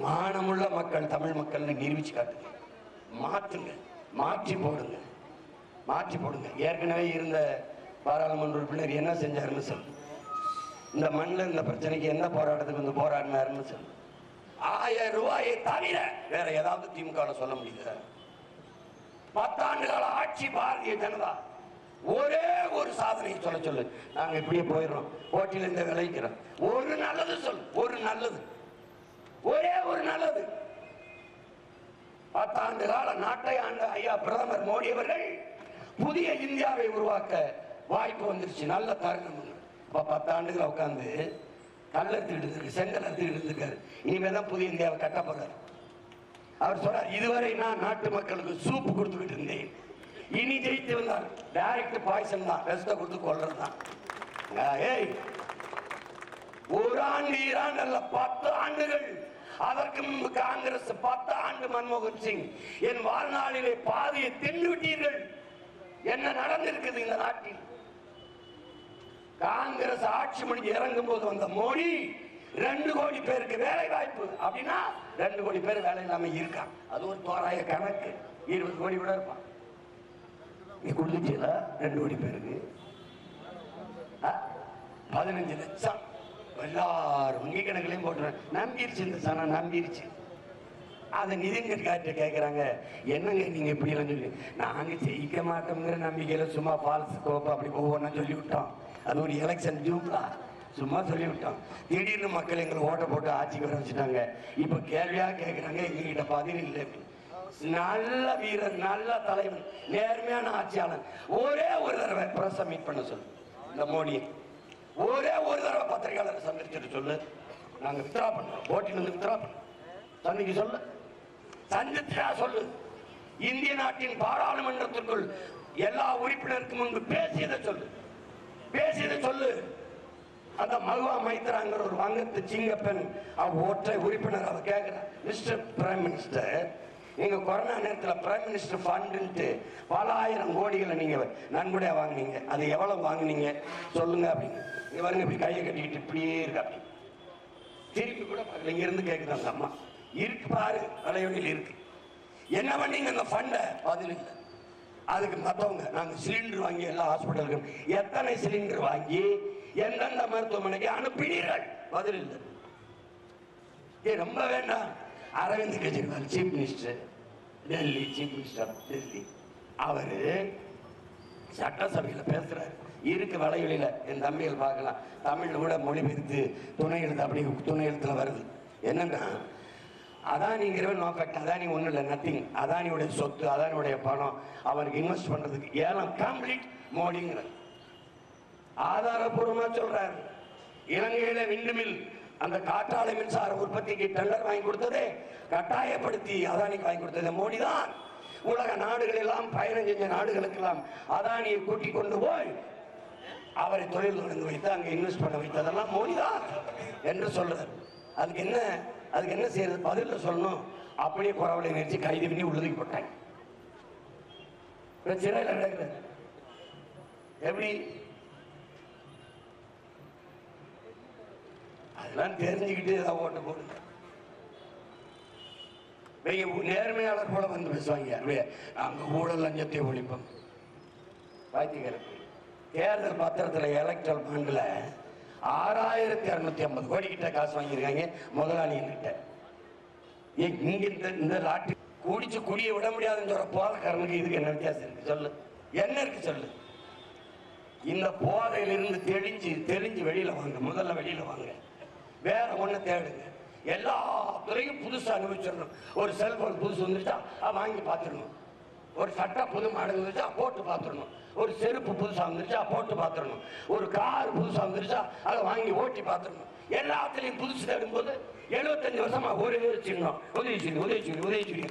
மானமுள்ள மக்கள் தமிழ் மக்கள் நிரூபிச்சு காட்டுங்க. மாற்றுங்க, மாற்றி போடுங்க, மாற்றி போடுங்க. ஏற்கனவே இருந்த பாராளுமன்ற உறுப்பினர் என்ன செஞ்சாருன்னு சொல்லு. இந்த மண்ணில் இந்த பிரச்சனைக்கு என்ன போராட்டத்துக்கு வந்து போராடினாருன்னு சொல்லு. 1000 ரூபாயை தவிர வேற ஏதாவது திமுக சொல்ல முடியுது? 10 ஆண்டு கால ஆட்சி பாரதிய ஜனதா ஒரே ஒரு சாதனையை சொல்ல சொல்லு. நாங்க இப்படியே போயிடுறோம், போட்டியில இந்த விளைக்கிறோம். ஒரு நல்லது சொல், ஒரு நல்லது, ஒரே ஒரு நல்லது. 10 ஆண்டு கால நாட்டை ஆண்ட ஐயா பிரதமர் மோடி அவர்கள் புதிய இந்தியாவை உருவாக்க வாய்ப்பு வந்துருச்சு. நல்ல தருணம். இப்ப 10 ஆண்டுகள் உட்காந்து கல் எடுத்துக்கிட்டு இருக்கு, செங்கல் எடுத்துக்கிட்டு இருக்காரு. இனிமேதான் புதிய இந்தியாவை கட்ட போறாரு. அவர் சொல்றார், இதுவரை நான் நாட்டு மக்களுக்கு சூப்பு கொடுத்துக்கிட்டு இருந்தேன், இனி ஜெயித்து வந்தார் டைரக்ட் பாய்சன் தான், விஷத்தை கொடுத்து கொள்றது தான். ஒரு ஆண்டு ஈரான் அல்ல, 10 ஆண்டுகள். அதற்கு முன்பு காங்கிரஸ் 10 ஆண்டு மன்மோகன் சிங். என் வாழ்நாளிலே பாதியை தின்னு விட்டீர்கள். என்ன நடந்திருக்குது இந்த நாட்டில்? காங்கிரஸ் ஆட்சி முடிஞ்சு இறங்கும் போது வந்த மோடி 2 கோடி பேருக்கு வேலை வாய்ப்பு அப்படின்னா 2 கோடி பேர் வேலை இல்லாம இருக்கான். அது ஒரு தோராய கணக்கு. 20 கோடி கூட இருப்பான். நீ கொடுத்துச்சல 2 கோடி பேருக்கு 15 லட்சம் எல்லாரும் வங்கி கணக்குலையும் போட்டுறேன். நம்பிருச்சு இந்த சனம், நம்பிருச்சு. அதை நிதின் கட்கார்ட்ட கேட்குறாங்க, என்னங்க நீங்க இப்படி எல்லாம் சொல்லி. நாங்க ஜெயிக்க மாட்டோங்கிற நம்பிக்கையில சும்மா ஃபால்ஸ் கோப்பா அப்படி ஒவ்வொன்றா சொல்லி விட்டோம். அது ஒரு எலெக்ஷன் ஜூப்லா, சும்மா சொல்லி விட்டோம். திடீர்னு மக்கள் எங்களை ஓட்ட போட்டு ஆட்சிக்கு வர வச்சுட்டாங்க. இப்ப கேள்வியா கேட்குறாங்க, எங்ககிட்ட பதில் இல்லை. நல்ல வீரர், நல்ல தலைவன், நேர்மையான ஆட்சியாளர். ஒரே ஒரு தடவை பிரஸ் மீட் பண்ண சொல்லு இந்த மோடியை. ஒரே ஒரு தடவை பத்திரிகையாளரை சந்திச்சுட்டு சொல்லு, நாங்க வித்ரா பண்றோம், போட்டியிலிருந்து வித்ரா பண்றோம் சந்திக்க சொல்லு. சந்திச்சா சொல்லு. இந்திய நாட்டின் பாராளுமன்றத்திற்குள் எல்லா உறுப்பினருக்கு முன்பு பேசியதை சொல்லு, பேசியதை சொல்லு. அந்த மகுவா மைத்ராங்கிற ஒரு வங்கத்து சிங்கப்பெண் ஒற்றை உறுப்பினர் அவ கேட்கிறார், மிஸ்டர் பிரைம் மினிஸ்டர், நீங்க கொரோனா நேரத்தில் பிரைம் மினிஸ்டர் ஃபண்டுன்ட்டு பல ஆயிரம் கோடிகளை நீங்க நன்கொடையா வாங்கினீங்க, அது எவ்வளவு வாங்கினீங்க சொல்லுங்க அப்படின்னு. இவருங்க இப்படி கையை கட்டிக்கிட்டு இப்படியே இருக்கு. அப்படி திருப்பி கூட பார்க்கல, இங்க இருந்து கேட்குது அந்த அம்மா. இருக்கு பாரு, வலையொலியில் இருக்கு. என்ன பண்ணீங்க அந்த ஃபண்டை? பதில் இல்லை. அதுக்கு மற்றவங்க, நாங்கள் சிலிண்டர் வாங்கி எல்லா ஹாஸ்பிட்டலுக்கும் எத்தனை சிலிண்டர் வாங்கி எந்தெந்த மருத்துவமனைக்கு அனுப்பினீர்கள்? பதில் இல்லை. ரொம்ப வேண்டாம். Arvind Kejriwal chief minister Delhi, chief minister Delhi, அவரு சட்டசபையில் பேசுறாரு. இருக்கு வலையொலியில், என் தம்பிகள் பார்க்கலாம். தமிழ்ல கூட மொழிபெயர்த்து துணை எழுத்து, அப்படி துணை எழுத்துல வருது. என்னன்னா, அதானிங்கிறவன் நோக்கட்ட, அதானி ஒன்றும் இல்லை, நத்திங். அதானியுடைய சொத்து, அதானியுடைய பணம் அவருக்கு இன்வெஸ்ட் பண்றதுக்கு ஏலம் கம்ப்ளீட் மோடிங்கிற ஆதாரப்பூர்வமா சொல்றாரு. இலங்கையில விண்டுமில் அந்த காற்றாலை மின்சார உற்பத்திக்கு டெண்டர் வாங்கி கொடுத்ததே, கட்டாயப்படுத்தி அதானிக்கு வாங்கி கொடுத்தது மோடி தான். உலக நாடுகள் எல்லாம், பயணம் செஞ்ச நாடுகளுக்கெல்லாம் அதானியை கூட்டிக் கொண்டு போய் அவரை தொழில் தொடர்ந்து வைத்து அங்கே இன்வெஸ்ட் பண்ண வைத்ததெல்லாம் மோடி தான் என்று சொல்றாரு. அதுக்கு என்ன செய்யறது? பதில சொல்லணும். அப்படியே குறவலை நிறுத்தி கைது பண்ணி உள்ளதுக்கு போட்டாங்க. சிறையில் நடக்கிறது எப்படி? அதெல்லாம் தெரிஞ்சுக்கிட்டு ஏதாவது ஓட்டு போடுங்க. நேர்மையாளர் கூட வந்து பேசுவாங்க, அங்க ஊழல் லஞ்சத்தை ஒழிப்போம். பாய்த்திக்கிறேன். தேர்தல் பத்திரத்தில் எலக்ட்ரல் பாண்டில் 6250 கோடி கிட்ட காசு வாங்கியிருக்காங்க முதலாளிகிட்ட. இங்க இந்த நாட்டு குடிச்சு குடிய விட முடியாதுன்னு சொல்ற போதைக்காரனுக்கு இதுக்கு என்ன வித்தியாசம் இருக்கு சொல்லு? என்ன இருக்கு சொல்லு? இந்த போதையிலிருந்து தெளிஞ்சு வெளியில வாங்க. முதல்ல வெளியில வாங்க, வேற ஒண்ணு தேடுங்க. எல்லா துறையும் புதுசா அனுபவிச்சிடணும். ஒரு செல்போன் புதுசு வந்துருச்சா வாங்கி பார்த்துடணும். ஒரு சட்டை புது மாடல் வந்துருச்சா போட்டு பார்த்துடணும். ஒரு செருப்பு புதுசா வந்துருச்சா போட்டு பார்த்துடணும். ஒரு கார் புதுசா வந்துருச்சா அதை வாங்கி ஓட்டி பார்த்துடணும். எல்லாத்துலையும் புதுசு தேடும் போது 75 வருஷமா ஒரே சின்னம் உதயசூரி.